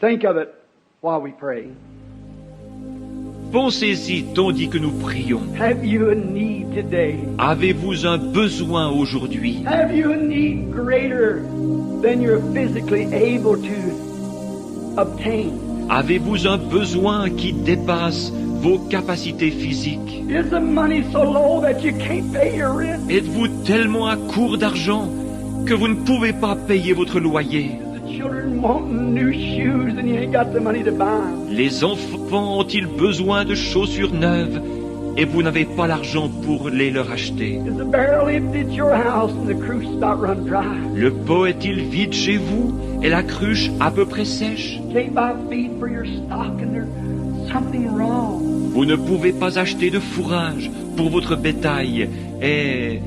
Think of it while we pray. Pensez-y tandis que nous prions. Have you a need today? Avez-vous un besoin aujourd'hui? Have you a need greater than you're physically able to obtain? Avez-vous un besoin qui dépasse vos capacités physiques? Is the money so low that you can't pay your rent? Êtes-vous tellement à court d'argent que vous ne pouvez pas payer votre loyer? The children wanting new shoes and you ain't got the money to buy them. Les enfants ont-ils besoin de chaussures neuves et vous n'avez pas l'argent pour les leur acheter? Is the barrel empty at your house and the cruise about run dry? Le pot est-il vide chez vous et la cruche à peu près sèche? Can't buy feed for your stock and there's something wrong. Vous ne pouvez pas acheter de fourrage pour votre bétail et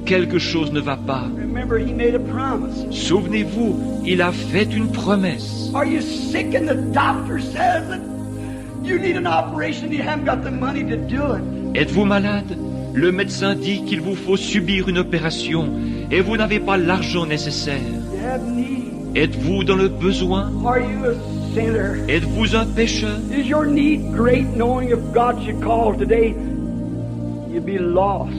quelque chose ne va pas. Remember, he made a promise. Souvenez-vous, il a fait une promesse. Are you sick and the doctor says that you need an operation and you haven't got the money to do it? Êtes-vous malade? Le médecin dit qu'il vous faut subir une opération et vous n'avez pas l'argent nécessaire. You have need. Êtes-vous dans le besoin? Are you a sinner? Êtes-vous un pécheur? Is your need great knowing if God should call today, you'd be lost?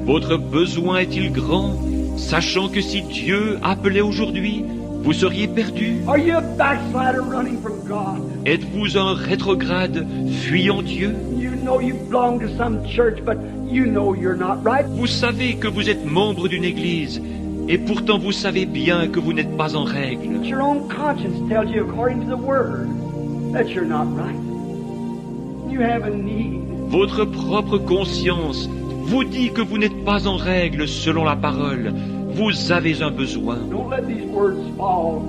Votre besoin est-il grand, sachant que si Dieu appelait aujourd'hui, vous seriez perdu? Are you a backslider running from God? Êtes-vous un rétrograde fuyant Dieu? You know you belong to some church, but you know you're not right. Vous savez que vous êtes membre d'une église, et pourtant vous savez bien que vous n'êtes pas en règle. Your own conscience tells you, according to the Word, that you're not right. You have a need. Votre propre conscience vous dit que vous n'êtes pas en règle selon la parole. Vous avez un besoin. Don't let these words fall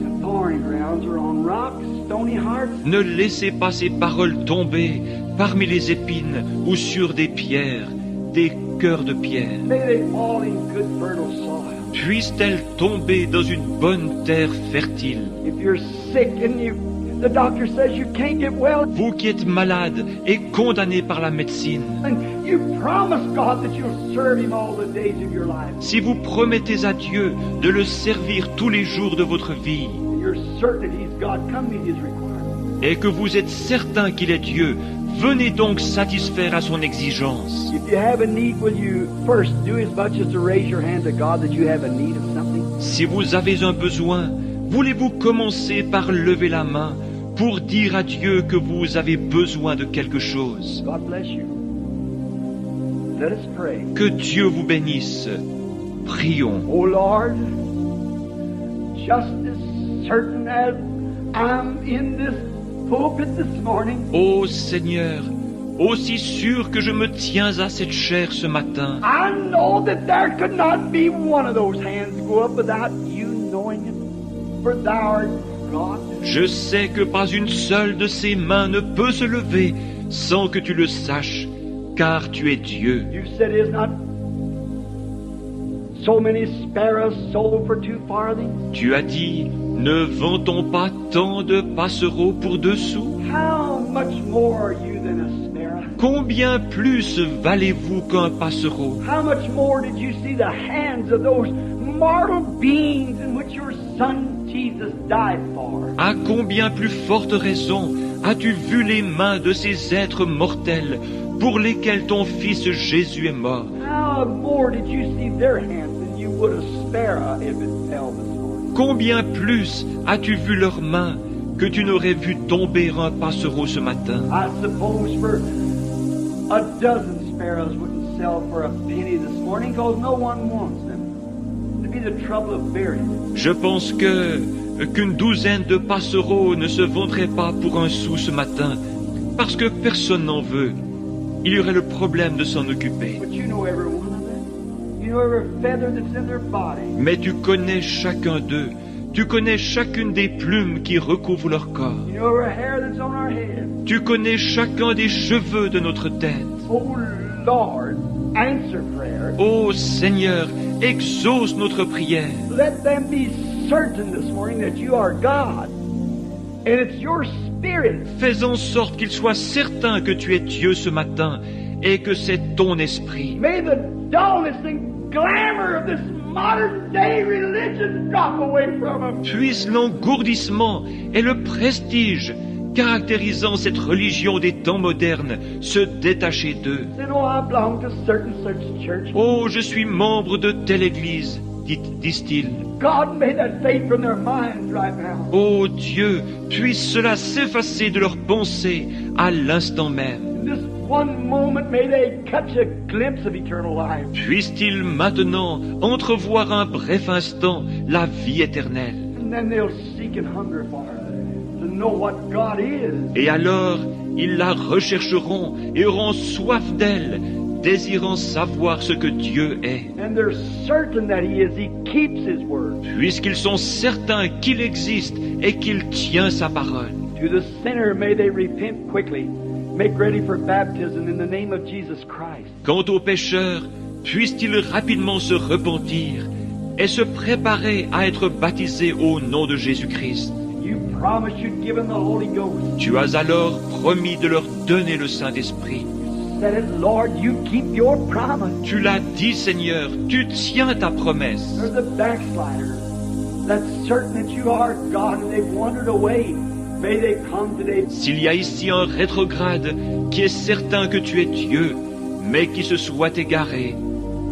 in thorny grounds or on rocks, stony hearts. Ne laissez pas ces paroles tomber parmi les épines ou sur des pierres, des cœurs de pierre. May they fall in good fertile soil. Puissent-elles tomber dans une bonne terre fertile? If you're sick and the doctor says you can't get well, Vous qui êtes malade et condamné par la médecine, and you promise God that you'll serve Him all the days of your life, si vous promettez à Dieu de le servir tous les jours de votre vie, and you're certain that He's God, come meet His requirements. et que vous êtes certain qu'il est Dieu, venez donc satisfaire à son exigence. If you have a need, will you first do as much as to raise your hand to God that you have a need of something? Si vous avez un besoin, voulez-vous commencer par lever la main pour dire à Dieu que vous avez besoin de quelque chose? God bless you. Let us pray. Que Dieu vous bénisse. Prions. Oh Lord, just as certain as I'm in this pulpit this morning, Ô Seigneur, aussi sûr que je me tiens à cette chair ce matin, I know that there could not be one of those hands go up without you knowing it. For thou art God. je sais que pas une seule de ces mains ne peut se lever sans que tu le saches, car tu es Dieu. You said is not so many sparrows sold for 2 farthings? Tu as dit, ne vend-on pas tant de passereaux pour 2 sous? How much more are you than a sparrow? Combien plus valez-vous qu'un passereau? How much more did you see the hands of those mortal beings in which your Son Jesus died for? À combien plus forte raison as-tu vu les mains de ces êtres mortels pour lesquels ton Fils Jésus est mort? How more did you see their hands than you would a sparrow if it fell this morning? Combien plus as-tu vu leurs mains que tu n'aurais vu tomber un passereau ce matin? I suppose for a dozen sparrows wouldn't sell for a penny this morning because no one wants them. It'd be the trouble of burying them. Je pense qu'une douzaine de passereaux ne se vendraient pas pour 1 sou ce matin, parce que personne n'en veut. Il y aurait le problème de s'en occuper. But you know every one of them. You know every feather that's in their body. Mais tu connais chacun d'eux. Tu connais chacune des plumes qui recouvrent leur corps. You know every hair that's on our head. Tu connais chacun des cheveux de notre tête. Oh Lord, answer prayer. Ô Seigneur, exauce notre prière. Let them be certain this morning that you are God. And it's your Spirit. Fais en sorte qu'ils soient certains que tu es Dieu ce matin et que c'est ton esprit. May the dullness and glamour of this modern day religion drop away from them. Puisse l'engourdissement et le prestige caractérisant cette religion des temps modernes se détacher d'eux. Say, no, I belong to such church. Oh, je suis membre de telle église, disent-ils. God, may that fade from their minds right now. Oh Dieu, puisse cela s'effacer de leurs pensées à l'instant même. In this one moment, may they catch a glimpse of eternal life. Puisse-t-il maintenant entrevoir un bref instant la vie éternelle. And then they'll seek and hunger for her, to know what God is. Et alors, ils la rechercheront et auront soif d'elle, désirant savoir ce que Dieu est. And they're certain that He is. He keeps His word. Puisqu'ils sont certains qu'il existe et qu'il tient sa parole. To the sinner, may they repent quickly. Make ready for baptism in the name of Jesus Christ. Quant aux pécheurs, puissent-ils rapidement se repentir et se préparer à être baptisés au nom de Jésus-Christ. You promised you'd give them the Holy Ghost. Tu as alors promis de leur donner le Saint-Esprit. Said it, Lord, you keep your promise. Tu l'as dit, Seigneur, tu tiens ta promesse. There's a backslider that's certain that you are God and they've wandered away. May they come today. S'il y a ici un rétrograde qui est certain que tu es Dieu, mais qui se soit égaré,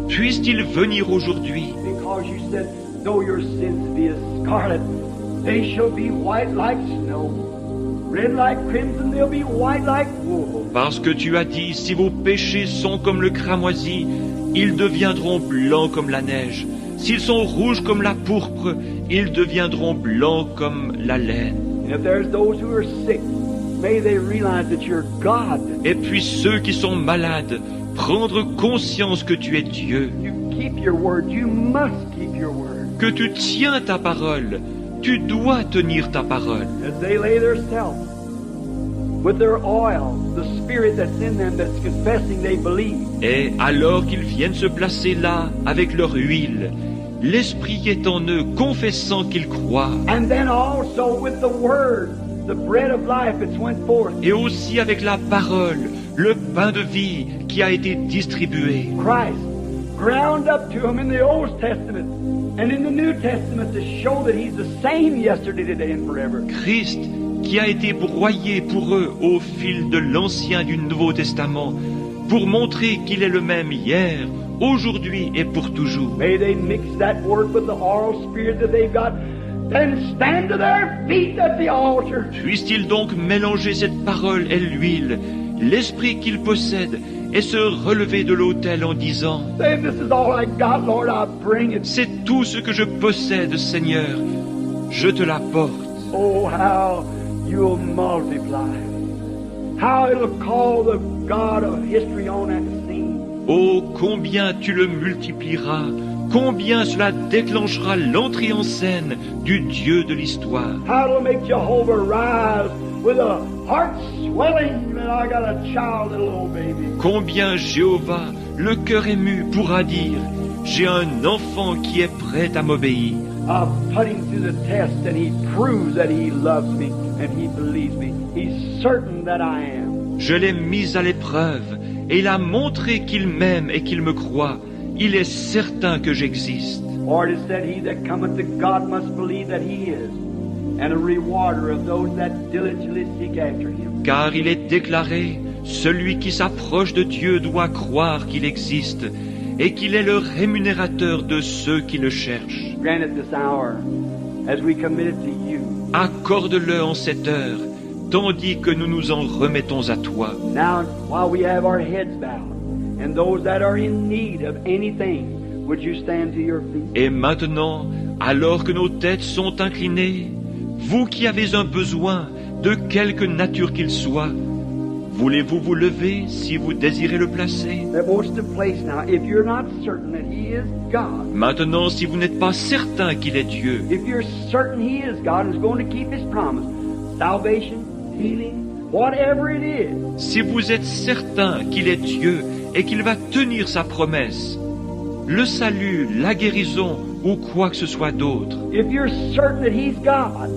puisse-t-il venir aujourd'hui, Because you said, though your sins be as scarlet, they shall be white like snow. Red like crimson, they'll be white like wool. parce que tu as dit, si vos péchés sont comme le cramoisi, ils deviendront blancs comme la neige. S'ils sont rouges comme la pourpre, ils deviendront blancs comme la laine. And if there's those who are sick, may they realize that you're God. Et puis ceux qui sont malades, prendre conscience que tu es Dieu, You keep your word. You must keep your word. que tu tiens ta parole, tu dois tenir ta parole. As they lay their self with their oil, the spirit that's in them that's confessing they believe. Et alors qu'ils viennent se placer là avec leur huile, l'Esprit qui est en eux, confessant qu'ils croient, And then also with the word, the bread of life that's went forth. et aussi avec la parole, le pain de vie qui a été distribué. Christ ground up to them in the Old Testament and in the New Testament to show that He's the same yesterday, today, and forever. Christ qui a été broyé pour eux au fil de l'Ancien et du Nouveau Testament, pour montrer qu'il est le même hier, aujourd'hui et pour toujours. May they mix that word with the oral spirit that they've got, then stand to their feet at the altar. Puisse-t-il donc mélanger cette parole et l'huile, l'esprit qu'ils possèdent, et se relever de l'autel en disant, Say, this is all I got, Lord, I bring it. c'est tout ce que je possède, Seigneur, je te l'apporte. Oh, how you'll multiply. How it'll call the God of history on that scene. Oh, combien tu le multiplieras, combien cela déclenchera l'entrée en scène du Dieu de l'histoire. How it'll make Jehovah rise with a heart swelling that I got a child, a little baby. Combien Jéhovah, le cœur ému, pourra dire, j'ai un enfant qui est prêt à m'obéir. I've put him through the test and he proves that he loves me and he believes me. He's certain that I am. Je l'ai mis à l'épreuve, et il a montré qu'il m'aime et qu'il me croit. Il est certain que j'existe. For it is said, he that cometh to God must believe that he is, and a rewarder of those that diligently seek after him. Car il est déclaré, celui qui s'approche de Dieu doit croire qu'il existe, et qu'il est le rémunérateur de ceux qui le cherchent. Grant it this hour as we commit it to you. Accorde-le en cette heure, tandis que nous nous en remettons à toi. Now, while we have our heads bowed, and those that are in need of anything, would you stand to your feet? Et maintenant, alors que nos têtes sont inclinées, vous qui avez un besoin, de quelque nature qu'il soit, voulez-vous vous lever si vous désirez le placer? That wants to place now. If you're not certain that he is God, Maintenant, si vous n'êtes pas certain qu'il est Dieu, if you're certain he is God and is going to keep his promise, salvation, healing, whatever it is, si vous êtes certain qu'il est Dieu et qu'il va tenir sa promesse, le salut, la guérison ou quoi que ce soit d'autre, if you're certain that he's God,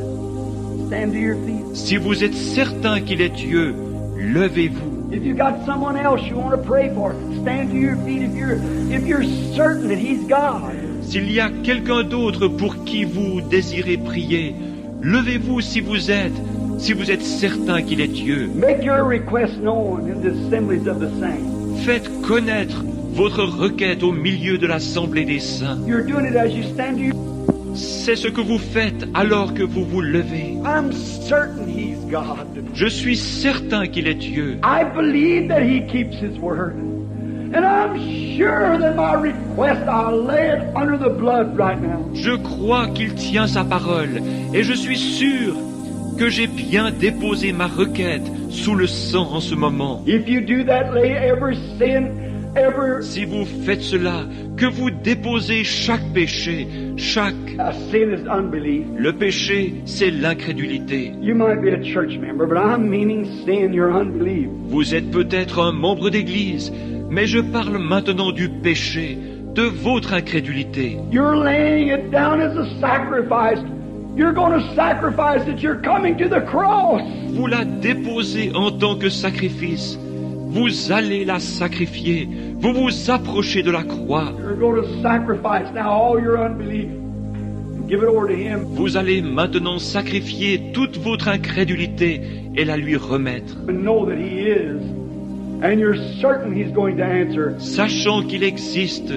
stand to your feet. si vous êtes certain qu'il est Dieu, levez-vous. If you got someone else you want to pray for, stand to your feet. If you're certain that he's God, S'il y a quelqu'un d'autre pour qui vous désirez prier, levez-vous si vous êtes certain qu'il est Dieu. Make your request known in the assemblies of the saints. Faites connaître votre requête au milieu de l'assemblée des saints. You're doing it as you stand to you. C'est ce que vous faites alors que vous vous levez. I'm certain He's God. Je suis certain qu'il est Dieu. I believe that He keeps His word. And I'm sure that my request, I'll lay it under the blood right now. Je crois qu'il tient sa parole et je suis sûr que j'ai bien déposé ma requête sous le sang en ce moment. If you do that, lay every sin, Si vous faites cela, que vous déposez chaque péché, sin is unbelief. Le péché, c'est l'incrédulité. You might be a church member, but I'm meaning sin, your unbelief. Vous êtes peut-être un membre d'église, mais je parle maintenant du péché, de votre incrédulité. You're laying it down as a sacrifice. You're going to sacrifice it. You're coming to the cross. Vous la déposez en tant que sacrifice. Vous allez la sacrifier. Vous vous approchez de la croix. You're going to sacrifice now all your unbelief. Give it over to Him. Vous allez maintenant sacrifier toute votre incrédulité et la lui remettre. And know that He is. And you're certain He's going to answer. Sachant qu'il existe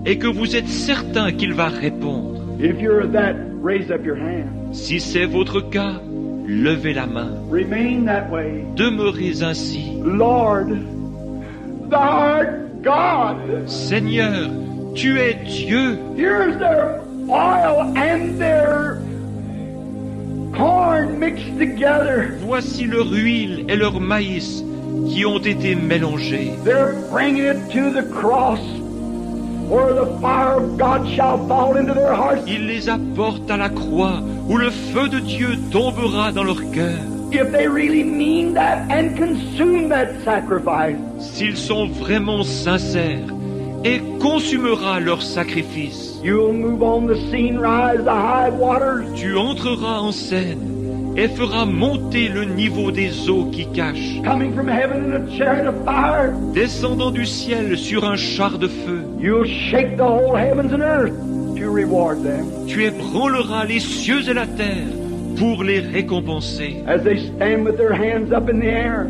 et que vous êtes certain qu'il va répondre. If you're that, raise up your hand. Si c'est votre cas, levez la main. Remain that way. Demeurez ainsi. Lord, Thou art God. Seigneur, tu es Dieu. Here's their oil and their corn mixed together. Voici leur huile et leur maïs qui ont été mélangés. They're bringing it to the cross, where the fire of God shall fall into their hearts. Ils les apportent à la croix, où le feu de Dieu tombera dans leur cœur. If they really mean that and consume that sacrifice, S'ils sont vraiment sincères, et consumera leur sacrifice. you'll move on the scene, rise the high waters. Tu entreras en scène et feras monter le niveau des eaux qui cachent, Coming from heaven in a chariot of fire, descendant du ciel sur un char de feu. you'll shake the whole heavens and earth to reward them. Tu ébranleras les cieux et la terre pour les récompenser. As they stand with their hands up in the air,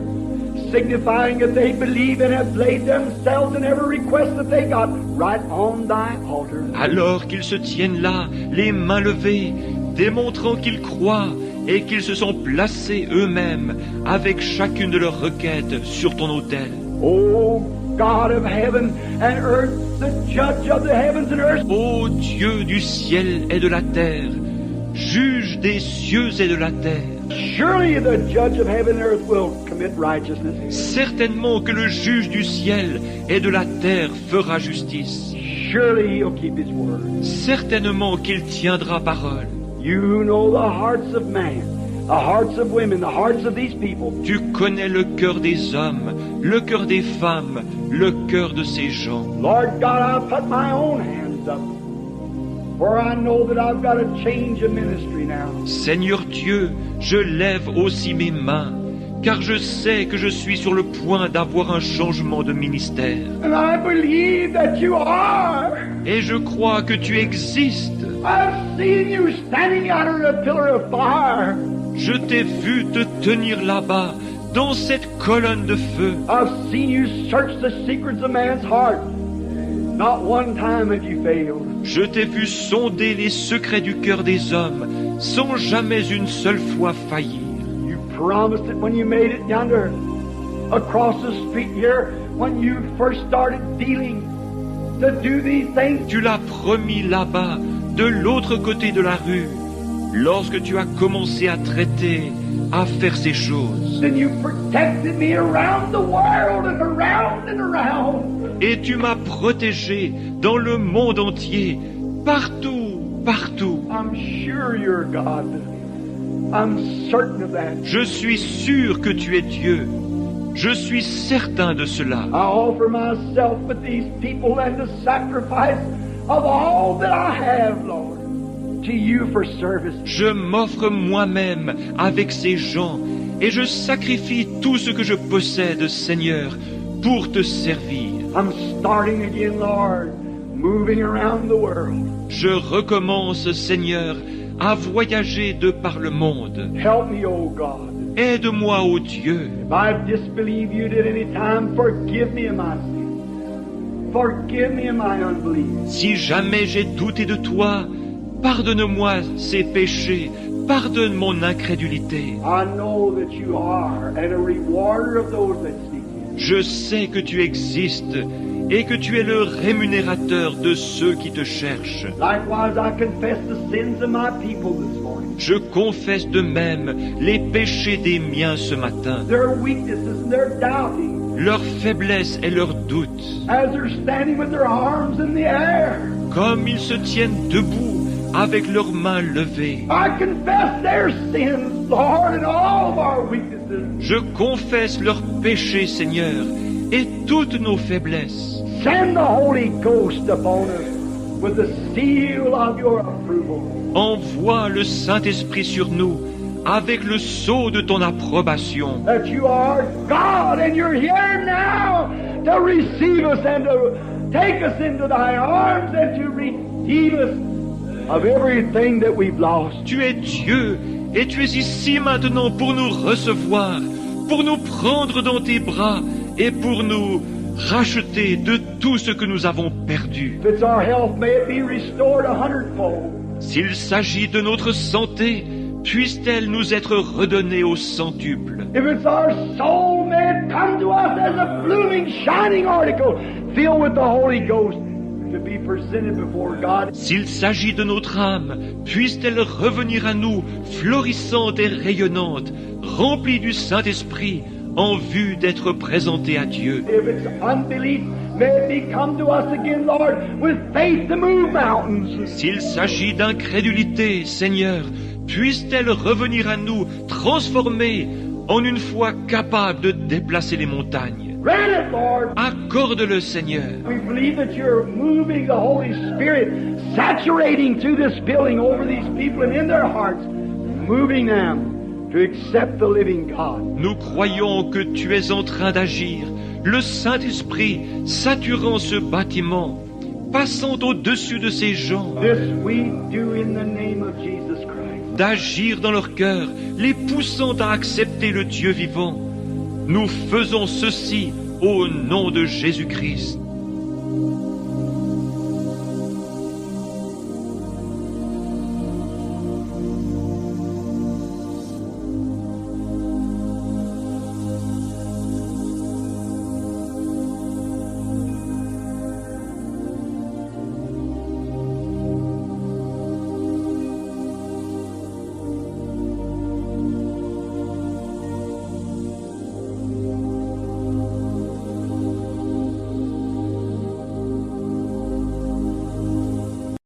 signifying that they believe and have laid themselves in every request that they got right on thy altar. Alors qu'ils se tiennent là, les mains levées, démontrant qu'ils croient et qu'ils se sont placés eux-mêmes avec chacune de leurs requêtes sur ton autel. O God of heaven and earth, the judge of the heavens and earth, Ô Dieu du ciel et de la terre, juge des cieux et de la terre, surely the judge of heaven and earth will commit righteousness. certainement que le juge du ciel et de la terre fera justice. Surely He'll keep His word. Certainement qu'il tiendra parole. You know the hearts of man, the hearts of women, the hearts of these people. Tu connais le cœur des hommes, le cœur des femmes, le cœur de ces gens. Lord God, I'll put my own hands up, for I know that I've got to change a ministry now. Seigneur Dieu, je lève aussi mes mains, car je sais que je suis sur le point d'avoir un changement de ministère. And I believe that you are. Et je crois que tu existes. I've seen you standing under a pillar of fire. Je t'ai vu te tenir là-bas, dans cette colonne de feu. I've seen you search the secrets of man's heart. Not one time have you failed. Je t'ai vu sonder les secrets du cœur des hommes, sans jamais une seule fois faillir. You promised it when you made it yonder, across the street here, when you first started dealing, to do these things. Tu l'as promis là-bas, de l'autre côté de la rue, lorsque tu as commencé à traiter, à faire ces choses. Then you protected me around the world and around and around. Et tu m'as protégé dans le monde entier, partout, partout. I'm sure you're God. I'm certain of that. Je suis sûr que tu es Dieu. Je suis certain de cela. I offer myself with these people and the sacrifice of all that I have, Lord, to you for service. Je m'offre moi-même avec ces gens et je sacrifie tout ce que je possède, Seigneur, pour te servir. I'm starting again, Lord. moving around the world. Je recommence, Seigneur, à voyager de par le monde. Help me, O God. Aide-moi, ô Dieu. If I've disbelieved you at any time, forgive me of my sin. Forgive me of my unbelief. Si jamais j'ai douté de toi, pardonne-moi ces péchés, pardonne mon incrédulité. I know that you are and a rewarder of those that seek you. Je sais que tu existes et que tu es le rémunérateur de ceux qui te cherchent. Likewise, I confess the sins of my people this morning. Je confesse de même les péchés des miens ce matin, Their weaknesses and their doubting, leur faiblesse et leurs doutes, as they're standing with their arms in the air. comme ils se tiennent debout avec leurs mains levées. I confess their sins, Lord, and all of our weaknesses. Je confesse leurs péchés, Seigneur, et toutes nos faiblesses. Send the Holy Ghost upon us with the seal of your approval. Envoie le Saint-Esprit sur nous avec le sceau de ton approbation. That you are God and you're here now to receive us and to take us into thy arms and to redeem us of everything that we've lost. Tu es Dieu et tu es ici maintenant pour nous recevoir, pour nous prendre dans tes bras et pour nous racheter de tout ce que nous avons perdu. If it's our health, may it be restored 100-fold. S'il s'agit de notre santé, puisse-t-elle nous être redonnée au centuple. If it's our soul, may it come to us as a blooming, shining article filled with the Holy Ghost to be presented before God. S'il s'agit de notre âme, puisse-t-elle revenir à nous, florissante et rayonnante, remplie du Saint-Esprit, en vue d'être présentée à Dieu. If it's unbelief, may it be come to us again, Lord, with faith to move mountains. S'il s'agit d'incrédulité, Seigneur, puisse-t-elle revenir à nous, transformée, en une foi capable de déplacer les montagnes. Grant it, Lord. Accorde-le, Seigneur. We believe that you're moving the Holy Spirit, saturating through this building over these people and in their hearts, moving them to accept the living God. Nous croyons que tu es en train d'agir, le Saint-Esprit saturant ce bâtiment, passant au-dessus de ces gens, This we do in the name of Jesus Christ. d'agir dans leur cœur, les poussant à accepter le Dieu vivant. Nous faisons ceci au nom de Jésus-Christ.